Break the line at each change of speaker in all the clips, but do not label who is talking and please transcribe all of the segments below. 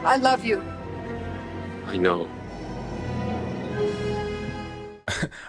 I love you.
I know.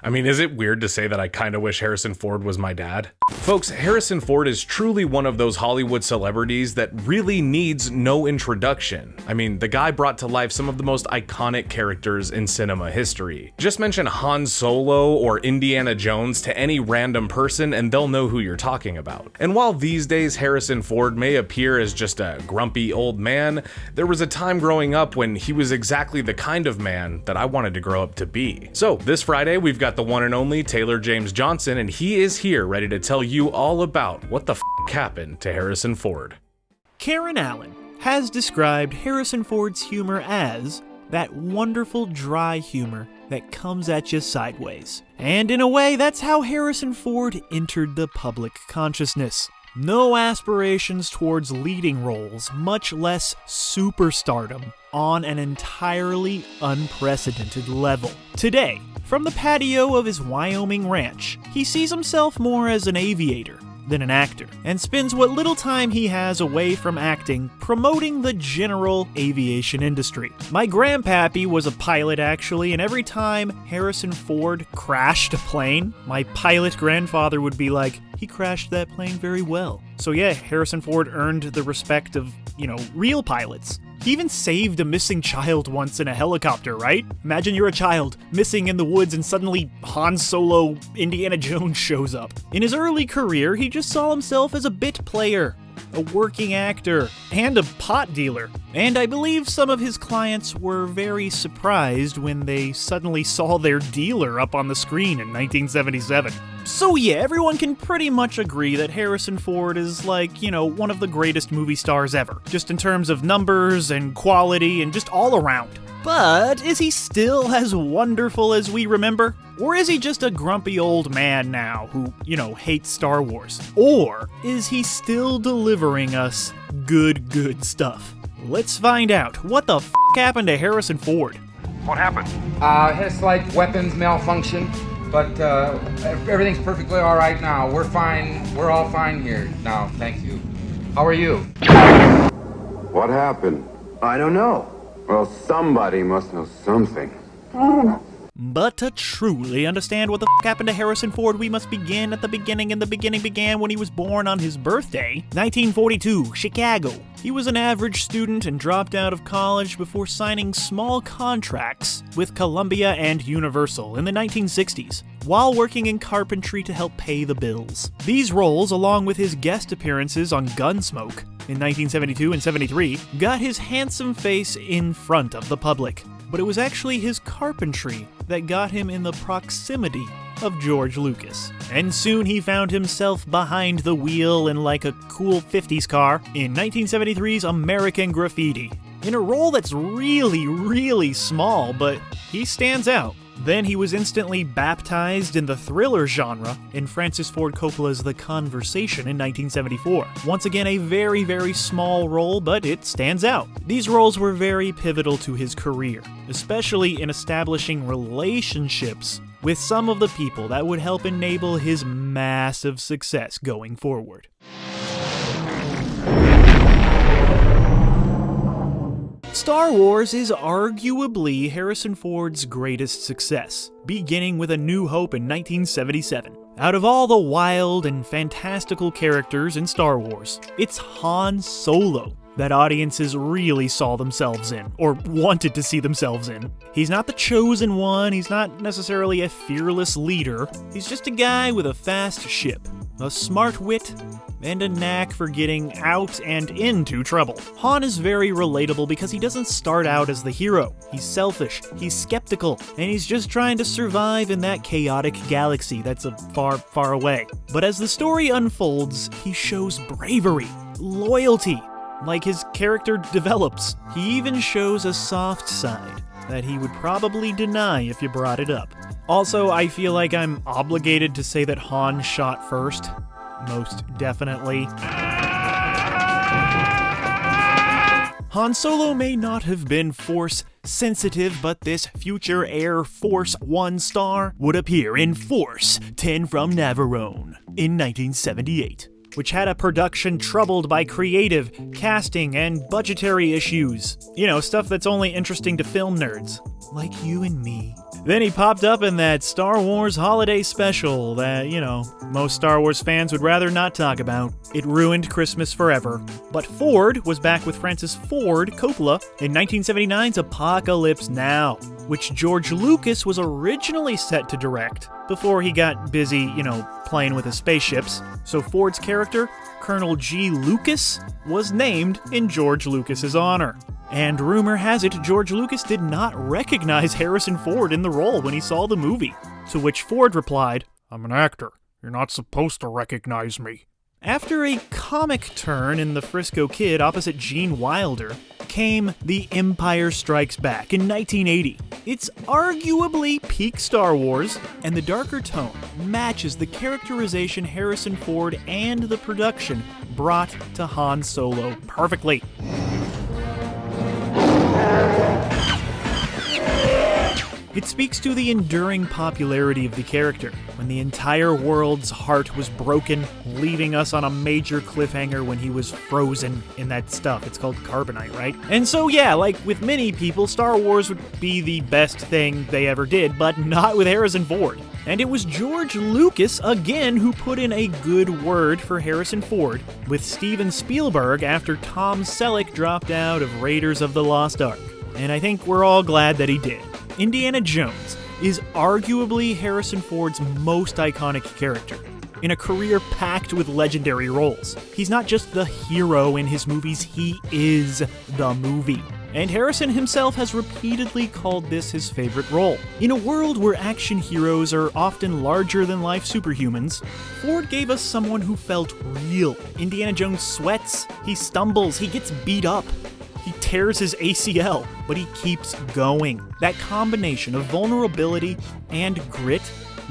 I mean, is it weird to say that I kind of wish Harrison Ford was my dad? Folks, Harrison Ford is truly one of those Hollywood celebrities that really needs no introduction. I mean, the guy brought to life some of the most iconic characters in cinema history. Just mention Han Solo or Indiana Jones to any random person and they'll know who you're talking about. And while these days Harrison Ford may appear as just a grumpy old man, there was a time growing up when he was exactly the kind of man that I wanted to grow up to be. So this Friday, we've got the one and only Taylor James Johnson, and he is here ready to tell you all about what the happened to Harrison Ford.
Karen Allen has described Harrison Ford's humor as that wonderful dry humor that comes at you sideways. And in a way, that's how Harrison Ford entered the public consciousness. No aspirations towards leading roles, much less superstardom, on an entirely unprecedented level. Today, from the patio of his Wyoming ranch, he sees himself more as an aviator than an actor, and spends what little time he has away from acting promoting the general aviation industry. My grandpappy was a pilot actually, and every time Harrison Ford crashed a plane, my pilot grandfather would be like, "He crashed that plane very well." So yeah, Harrison Ford earned the respect of, real pilots. He even saved a missing child once in a helicopter, right? Imagine you're a child missing in the woods and suddenly Han Solo Indiana Jones shows up. In his early career, he just saw himself as a bit player, a working actor, and a pot dealer. And I believe some of his clients were very surprised when they suddenly saw their dealer up on the screen in 1977. So yeah, everyone can pretty much agree that Harrison Ford is one of the greatest movie stars ever, just in terms of numbers and quality and just all around. But is he still as wonderful as we remember? Or is he just a grumpy old man now who, hates Star Wars? Or is he still delivering us good stuff? Let's find out. What the happened to Harrison Ford?
What happened?
Had a slight weapons malfunction, but everything's perfectly all right now. We're fine. We're all fine here now. Thank you. How are you?
What happened?
I don't know.
Well, somebody must know something.
But to truly understand what the happened to Harrison Ford, we must begin at the beginning, and the beginning began when he was born on his birthday, 1942, Chicago. He was an average student and dropped out of college before signing small contracts with Columbia and Universal in the 1960s, while working in carpentry to help pay the bills. These roles, along with his guest appearances on Gunsmoke in 1972 and 73, got his handsome face in front of the public. But it was actually his carpentry that got him in the proximity of George Lucas. And soon he found himself behind the wheel in like a cool 50s car in 1973's American Graffiti, in a role that's really small, but he stands out. Then he was instantly baptized in the thriller genre in Francis Ford Coppola's The Conversation in 1974. Once again, a very small role, but it stands out. These roles were very pivotal to his career, especially in establishing relationships with some of the people that would help enable his massive success going forward. Star Wars is arguably Harrison Ford's greatest success, beginning with A New Hope in 1977. Out of all the wild and fantastical characters in Star Wars, it's Han Solo that audiences really saw themselves in, or wanted to see themselves in. He's not the chosen one, he's not necessarily a fearless leader, he's just a guy with a fast ship, a smart wit, and a knack for getting out and into trouble. Han is very relatable because he doesn't start out as the hero. He's selfish, he's skeptical, and he's just trying to survive in that chaotic galaxy that's far away. But as the story unfolds, he shows bravery, loyalty, like his character develops. He even shows a soft side that he would probably deny if you brought it up. Also, I feel like I'm obligated to say that Han shot first. Most definitely. Han Solo may not have been Force sensitive, but this future Air Force One star would appear in Force 10 from Navarone in 1978. which had a production troubled by creative, casting, and budgetary issues. You know, stuff that's only interesting to film nerds, like you and me. Then he popped up in that Star Wars holiday special that, you know, most Star Wars fans would rather not talk about. It ruined Christmas forever. But Ford was back with Francis Ford Coppola in 1979's Apocalypse Now, which George Lucas was originally set to direct before he got busy, you know, playing with his spaceships. So Ford's character, Colonel G. Lucas, was named in George Lucas's honor. And rumor has it George Lucas did not recognize Harrison Ford in the role when he saw the movie, to which Ford replied, "I'm an actor. You're not supposed to recognize me." After a comic turn in The Frisco Kid opposite Gene Wilder, came The Empire Strikes Back in 1980. It's arguably peak Star Wars, and the darker tone matches the characterization Harrison Ford and the production brought to Han Solo perfectly. It speaks to the enduring popularity of the character, when the entire world's heart was broken, leaving us on a major cliffhanger when he was frozen in that stuff. It's called carbonite, right? And so yeah, like with many people, Star Wars would be the best thing they ever did, but not with Harrison Ford. And it was George Lucas, again, who put in a good word for Harrison Ford with Steven Spielberg after Tom Selleck dropped out of Raiders of the Lost Ark. And I think we're all glad that he did. Indiana Jones is arguably Harrison Ford's most iconic character, in a career packed with legendary roles. He's not just the hero in his movies, he is the movie. And Harrison himself has repeatedly called this his favorite role. In a world where action heroes are often larger-than-life superhumans, Ford gave us someone who felt real. Indiana Jones sweats, he stumbles, he gets beat up. He tears his ACL, but he keeps going. That combination of vulnerability and grit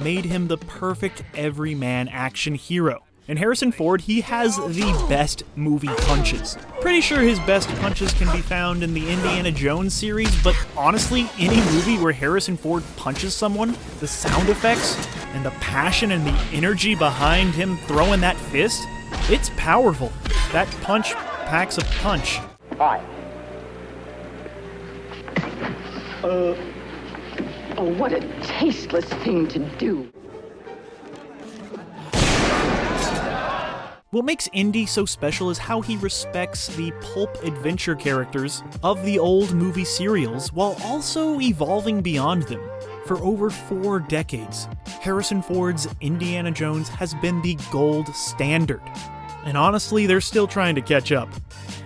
made him the perfect everyman action hero. And Harrison Ford, he has the best movie punches. Pretty sure his best punches can be found in the Indiana Jones series, but honestly, any movie where Harrison Ford punches someone, the sound effects, and the passion and the energy behind him throwing that fist, it's powerful. That punch packs a punch.
Hi.
Oh, what a tasteless thing to do.
What makes Indy so special is how he respects the pulp adventure characters of the old movie serials while also evolving beyond them. For over 4 decades, Harrison Ford's Indiana Jones has been the gold standard. And honestly, they're still trying to catch up.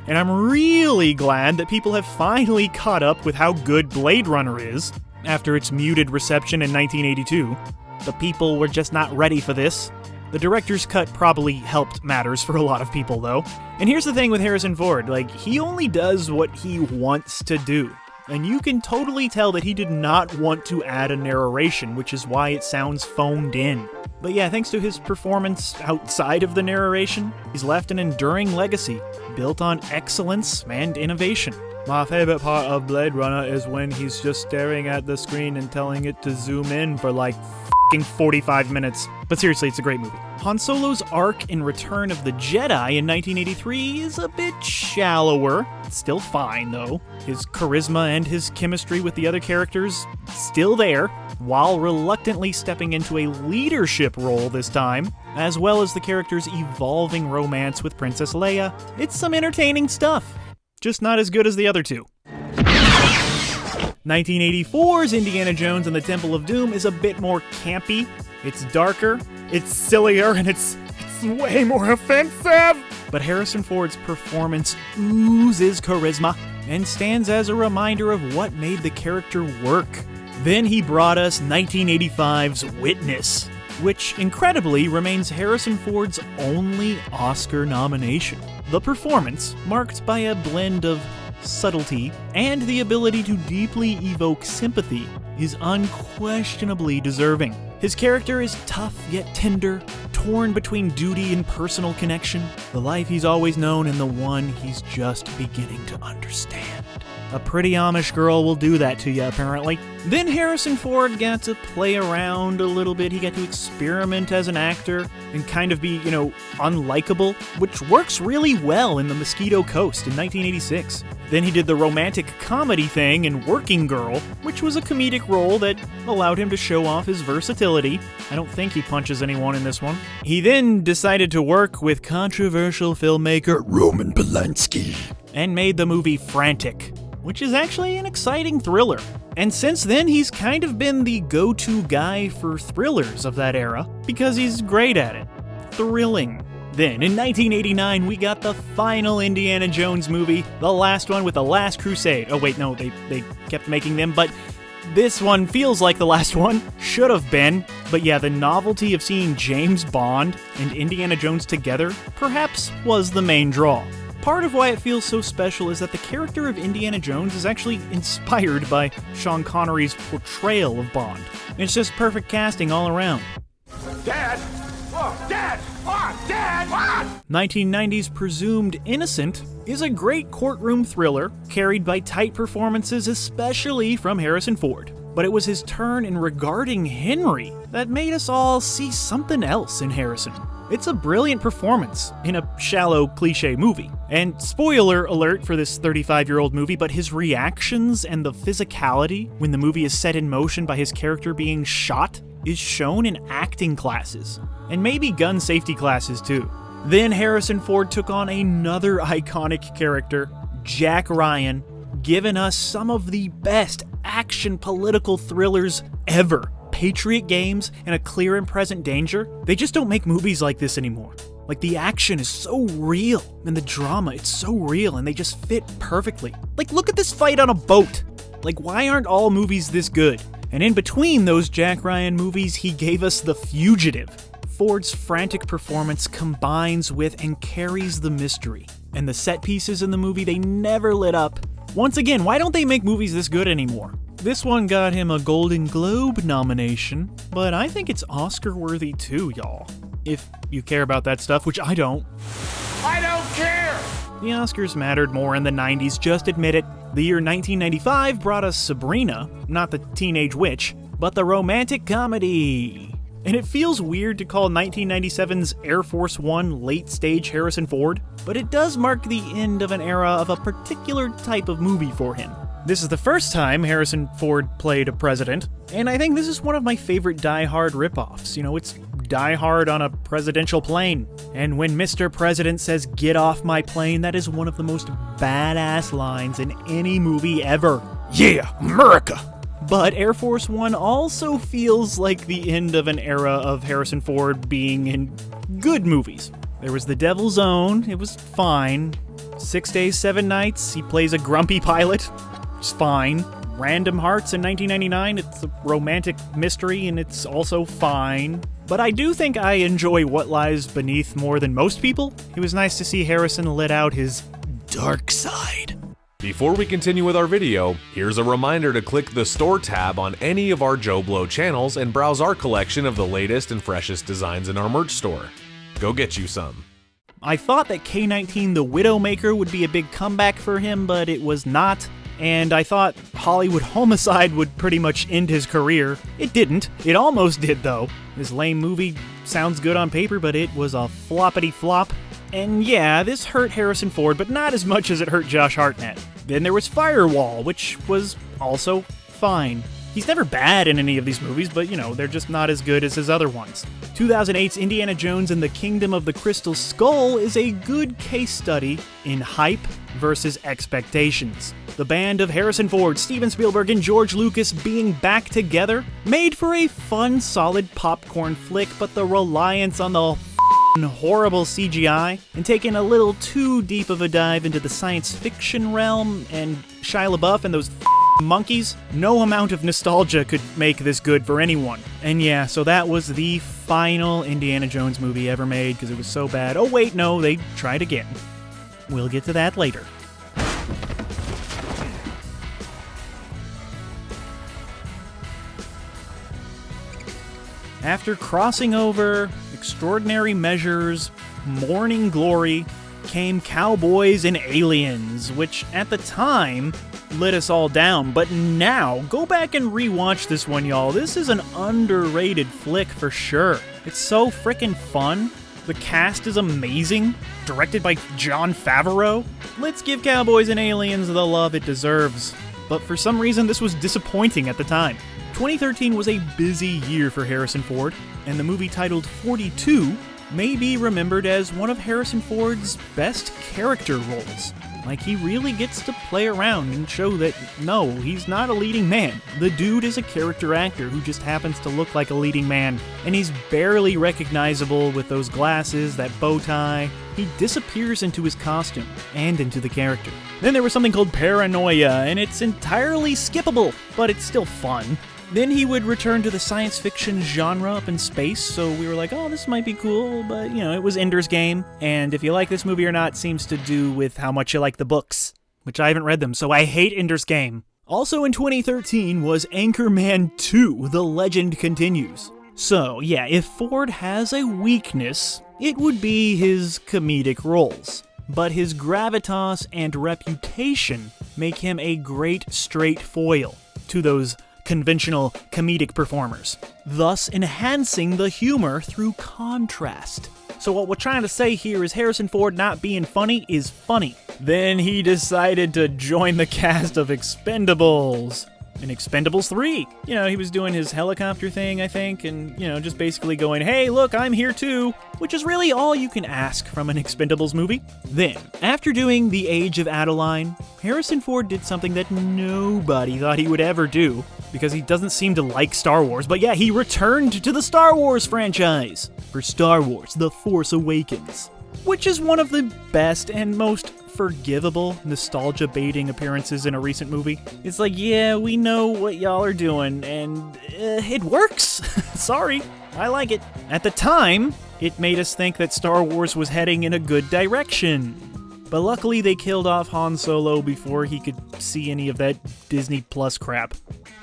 And I'm really glad that people have finally caught up with how good Blade Runner is after its muted reception in 1982. The people were just not ready for this. The director's cut probably helped matters for a lot of people, though. And here's the thing with Harrison Ford, like, he only does what he wants to do. And you can totally tell that he did not want to add a narration, which is why it sounds phoned in. But yeah, thanks to his performance outside of the narration, he's left an enduring legacy, built on excellence and innovation. My favorite part of Blade Runner is when he's just staring at the screen and telling it to zoom in for like f***ing 45 minutes. But seriously, it's a great movie. Han Solo's arc in Return of the Jedi in 1983 is a bit shallower. It's still fine, though. His charisma and his chemistry with the other characters, still there, while reluctantly stepping into a leadership role this time, as well as the character's evolving romance with Princess Leia. It's some entertaining stuff, just not as good as the other two. 1984's Indiana Jones and the Temple of Doom is a bit more campy. It's darker, it's sillier, and it's way more offensive! But Harrison Ford's performance oozes charisma and stands as a reminder of what made the character work. Then he brought us 1985's Witness, which incredibly remains Harrison Ford's only Oscar nomination. The performance, marked by a blend of subtlety and the ability to deeply evoke sympathy, is unquestionably deserving. His character is tough yet tender, torn between duty and personal connection, the life he's always known and the one he's just beginning to understand. A pretty Amish girl will do that to you, apparently. Then Harrison Ford got to play around a little bit. He got to experiment as an actor and kind of be, unlikable, which works really well in The Mosquito Coast in 1986. Then he did the romantic comedy thing in Working Girl, which was a comedic role that allowed him to show off his versatility. I don't think he punches anyone in this one. He then decided to work with controversial filmmaker Roman Polanski and made the movie Frantic, which is actually an exciting thriller. And since then, he's kind of been the go-to guy for thrillers of that era, because he's great at it. Thrilling. Then, in 1989, we got the final Indiana Jones movie, the last one with The Last Crusade. Oh wait, no, they kept making them, but this one feels like the last one. Should have been. But yeah, the novelty of seeing James Bond and Indiana Jones together perhaps was the main draw. Part of why it feels so special is that the character of Indiana Jones is actually inspired by Sean Connery's portrayal of Bond. It's just perfect casting all around.
Dad! Oh, Dad! Oh, Dad! What?
1990's Presumed Innocent is a great courtroom thriller carried by tight performances, especially from Harrison Ford. But it was his turn in Regarding Henry that made us all see something else in Harrison. It's a brilliant performance in a shallow, cliche movie. And spoiler alert for this 35-year-old movie, but his reactions and the physicality when the movie is set in motion by his character being shot is shown in acting classes. And maybe gun safety classes too. Then Harrison Ford took on another iconic character, Jack Ryan, giving us some of the best action political thrillers ever. Patriot Games and A Clear and Present Danger, they just don't make movies like this anymore. Like, the action is so real, and the drama, it's so real, and they just fit perfectly. Like, look at this fight on a boat. Like, why aren't all movies this good? And in between those Jack Ryan movies, he gave us The Fugitive. Ford's frantic performance combines with and carries the mystery. And the set pieces in the movie, they never lit up. Once again, why don't they make movies this good anymore? This one got him a Golden Globe nomination, but I think it's Oscar-worthy too, y'all. If you care about that stuff, which I don't.
I don't care!
The Oscars mattered more in the 90s, just admit it. The year 1995 brought us Sabrina, not the teenage witch, but the romantic comedy. And it feels weird to call 1997's Air Force One late-stage Harrison Ford, but it does mark the end of an era of a particular type of movie for him. This is the first time Harrison Ford played a president, and I think this is one of my favorite Die Hard ripoffs. It's Die Hard on a presidential plane. And when Mr. President says, "Get off my plane," that is one of the most badass lines in any movie ever. Yeah, America! But Air Force One also feels like the end of an era of Harrison Ford being in good movies. There was The Devil's Own, it was fine. 6 Days, 7 Nights, he plays a grumpy pilot. It's fine. Random Hearts in 1999, it's a romantic mystery and it's also fine. But I do think I enjoy What Lies Beneath more than most people. It was nice to see Harrison let out his dark side.
Before we continue with our video, here's a reminder to click the Store tab on any of our JoBlo channels and browse our collection of the latest and freshest designs in our merch store. Go get you some.
I thought that K-19 The Widowmaker would be a big comeback for him, but it was not. And I thought Hollywood Homicide would pretty much end his career. It didn't. It almost did, though. This lame movie sounds good on paper, but it was a floppity flop. And yeah, this hurt Harrison Ford, but not as much as it hurt Josh Hartnett. Then there was Firewall, which was also fine. He's never bad in any of these movies, but they're just not as good as his other ones. 2008's Indiana Jones and the Kingdom of the Crystal Skull is a good case study in hype versus expectations. The band of Harrison Ford, Steven Spielberg, and George Lucas being back together made for a fun, solid popcorn flick, but the reliance on the horrible CGI and taking a little too deep of a dive into the science fiction realm and Shia LaBeouf and those monkeys, no amount of nostalgia could make this good for anyone. And yeah, so that was the final Indiana Jones movie ever made because it was so bad. Oh wait, no, they tried again. We'll get to that later. After crossing over, Extraordinary Measures, Morning Glory, came Cowboys and Aliens, which at the time let us all down, but now, go back and rewatch this one, y'all. This is an underrated flick for sure. It's so frickin' fun. The cast is amazing, directed by Jon Favreau. Let's give Cowboys and Aliens the love it deserves. But for some reason, this was disappointing at the time. 2013 was a busy year for Harrison Ford, and the movie titled 42 may be remembered as one of Harrison Ford's best character roles. Like, he really gets to play around and show that, no, he's not a leading man. The dude is a character actor who just happens to look like a leading man. And he's barely recognizable with those glasses, that bow tie. He disappears into his costume and into the character. Then there was something called Paranoia, and it's entirely skippable, but it's still fun. Then he would return to the science fiction genre up in space, so we were like, oh, this might be cool, but, you know, it was Ender's Game, and if you like this movie or not seems to do with how much you like the books, which I haven't read them, so I hate Ender's Game. Also in 2013 was Anchorman 2, The Legend Continues. So, yeah, if Ford has a weakness, it would be his comedic roles. But his gravitas and reputation make him a great straight foil to those conventional comedic performers, thus enhancing the humor through contrast. So what we're trying to say here is Harrison Ford not being funny is funny. Then he decided to join the cast of Expendables. In Expendables 3, you know, he was doing his helicopter thing, I think, and, you know, just basically going, hey, look, I'm here too, which is really all you can ask from an Expendables movie. Then, after doing The Age of Adeline, Harrison Ford did something that nobody thought he would ever do, because he doesn't seem to like Star Wars, but yeah, he returned to the Star Wars franchise for Star Wars: The Force Awakens, which is one of the best and most forgivable nostalgia-baiting appearances in a recent movie. It's like, yeah, we know what y'all are doing, and it works. Sorry, I like it. At the time, it made us think that Star Wars was heading in a good direction. But luckily, they killed off Han Solo before he could see any of that Disney Plus crap.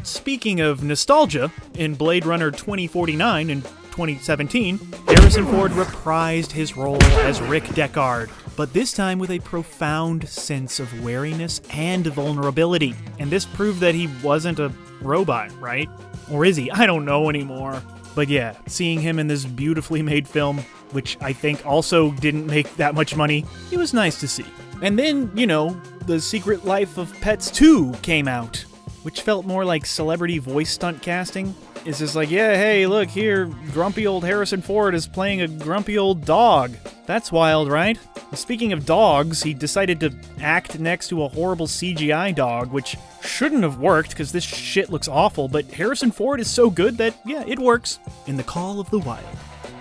Speaking of nostalgia, in Blade Runner 2049 in 2017, Harrison Ford reprised his role as Rick Deckard, but this time with a profound sense of wariness and vulnerability. And this proved that he wasn't a robot, right? Or is he? I don't know anymore. But yeah, seeing him in this beautifully made film, which I think also didn't make that much money, it was nice to see. And then, you know, The Secret Life of Pets 2 came out, which felt more like celebrity voice stunt casting. It's just like, yeah, hey, look here, grumpy old Harrison Ford is playing a grumpy old dog. That's wild, right? Speaking of dogs, he decided to act next to a horrible CGI dog, which shouldn't have worked because this shit looks awful, but Harrison Ford is so good that, yeah, it works. In The Call of the Wild.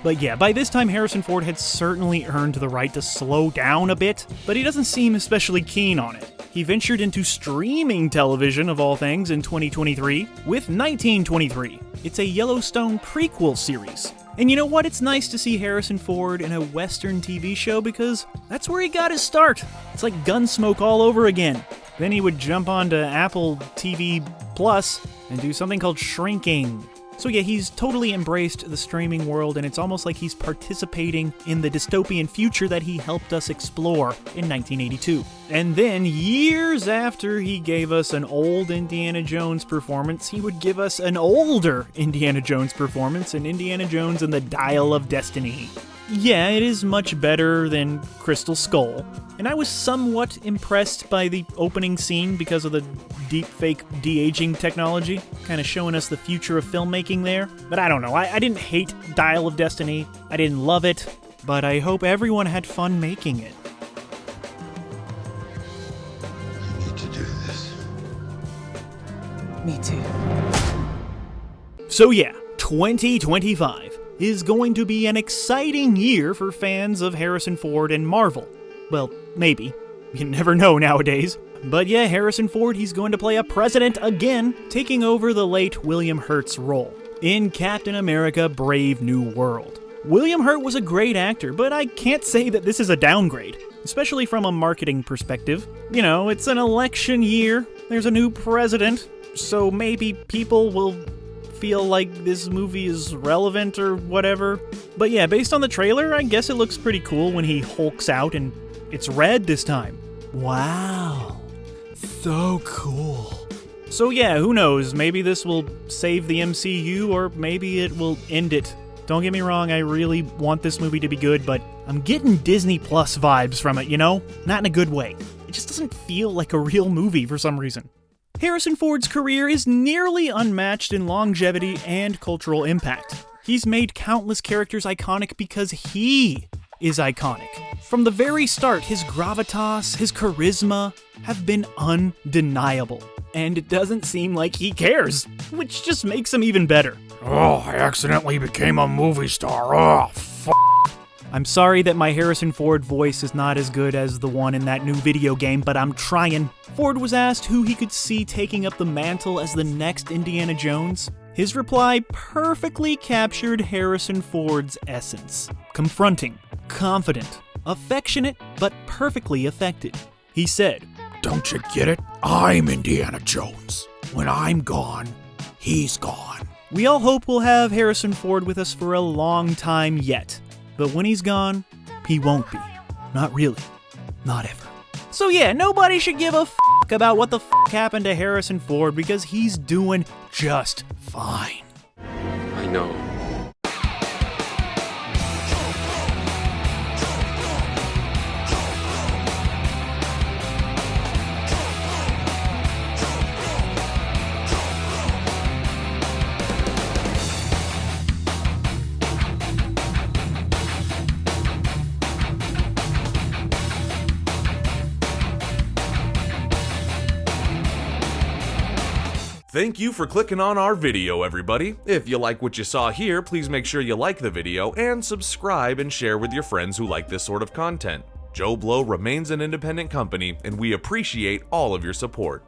But yeah, by this time Harrison Ford had certainly earned the right to slow down a bit, but he doesn't seem especially keen on it. He ventured into streaming television, of all things, in 2023 with 1923. It's a Yellowstone prequel series. And you know what? It's nice to see Harrison Ford in a Western TV show because that's where he got his start. It's like Gunsmoke all over again. Then he would jump onto Apple TV Plus and do something called Shrinking. So yeah, he's totally embraced the streaming world, and it's almost like he's participating in the dystopian future that he helped us explore in 1982. And then, years after he gave us an old Indiana Jones performance, he would give us an older Indiana Jones performance in Indiana Jones and the Dial of Destiny. Yeah, it is much better than Crystal Skull, and I was somewhat impressed by the opening scene because of the deepfake de-aging technology, kind of showing us the future of filmmaking there. But I don't know, I didn't hate Dial of Destiny, I didn't love it, but I hope everyone had fun making it.
I need to do this.
Me too.
So yeah, 2025 is going to be an exciting year for fans of Harrison Ford and Marvel. Well, maybe. You never know nowadays. But yeah, Harrison Ford, he's going to play a president again, taking over the late William Hurt's role in Captain America: Brave New World. William Hurt was a great actor, but I can't say that this is a downgrade, especially from a marketing perspective. You know, it's an election year, there's a new president, so maybe people will feel like this movie is relevant or whatever. But yeah, based on the trailer, I guess it looks pretty cool when he hulks out and it's red this time. Wow. so cool. So yeah, who knows, maybe this will save the MCU or maybe it will end it. Don't get me wrong, I really want this movie to be good, but I'm getting Disney Plus vibes from it, you know? Not in a good way. It just doesn't feel like a real movie for some reason. Harrison Ford's career is nearly unmatched in longevity and cultural impact. He's made countless characters iconic because he is iconic. From the very start, his gravitas, his charisma have been undeniable. And it doesn't seem like he cares, which just makes him even better.
Oh, I accidentally became a movie star. Oh,
I'm sorry that my Harrison Ford voice is not as good as the one in that new video game, but I'm trying. Ford was asked who he could see taking up the mantle as the next Indiana Jones. His reply perfectly captured Harrison Ford's essence. Confronting, confident, affectionate, but perfectly affected. He said,
don't you get it? I'm Indiana Jones. When I'm gone, he's gone.
We all hope we'll have Harrison Ford with us for a long time yet. But when he's gone, he won't be. Not really. Not ever. So yeah, nobody should give a fuck about what the fuck happened to Harrison Ford because he's doing just fine.
I know.
Thank you for clicking on our video, everybody. If you like what you saw here, please make sure you like the video and subscribe and share with your friends who like this sort of content. JoBlo remains an independent company, and we appreciate all of your support.